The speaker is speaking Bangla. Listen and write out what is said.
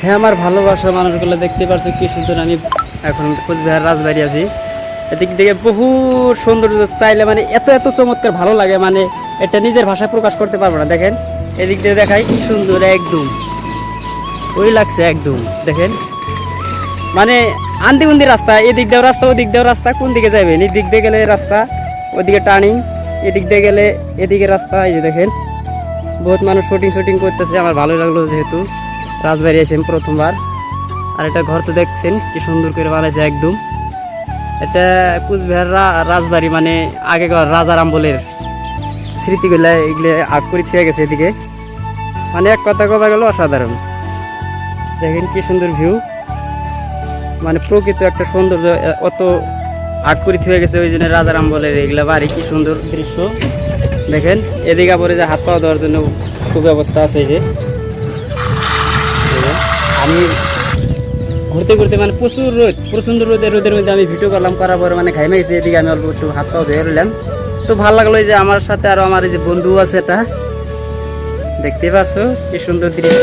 হ্যাঁ, আমার ভালোবাসা মানুষগুলো দেখতে পাচ্ছ কি সুন্দর। আমি এখন কোচবিহার রাজবাড়ি আছি। এদিক থেকে বহু সৌন্দর্য চাইলে মানে এত এত চমৎকার ভালো লাগে, মানে এটা নিজের ভাষায় প্রকাশ করতে পারবো না। দেখেন এদিক দিয়ে দেখাই কি সুন্দর, একদম ওই লাগছে একদম। দেখেন মানে আন্দি উন্দি রাস্তা, এদিক দিয়েও রাস্তা ওদিক দিয়েও রাস্তা, কোন দিকে যাবেন? এদিক দিয়ে গেলে রাস্তা, ওদিকে টার্নিং, এদিক দিয়ে গেলে এদিকে রাস্তা। এই যে দেখেন বহুত মানুষ শুটিং করতেছে। আমার ভালো লাগলো, যেহেতু রাজবাড়ি আছেন প্রথমবার। আর এটা ঘর তো দেখছেন কি সুন্দর করে বানাইছে একদম। এটা কুচবিহার রাজবাড়ি, মানে আগেকার রাজার আমলের স্মৃতিগুলা এগুলো আগ করে থেকে গেছে এদিকে। মানে এক কথা কথা গেল অসাধারণ। দেখেন কি সুন্দর ভিউ, মানে প্রকৃত একটা সৌন্দর্য অত আট করে থেকে গেছে। ওই জন্য রাজার আমলের এগুলা বাড়ি, কি সুন্দর দৃশ্য। দেখেন এদিকে পরে যে হাত পাওয়া দেওয়ার জন্য সুব্যবস্থা আছে। এই যে আমি ঘুরতে ঘুরতে মানে প্রচুর রোদ, প্রচন্ড রোদের মধ্যে আমি ভিডিও করলাম, করার পরে মানে ঘাইমে গেছি। এদিকে আমি অল্প একটু হাত পাও ধুয়ে রইলাম। তো ভালো লাগলো যে আমার সাথে আরো আমার এই যে বন্ধু আছে, এটা দেখতে পাচ্ছ কি সুন্দর দৃশ্য।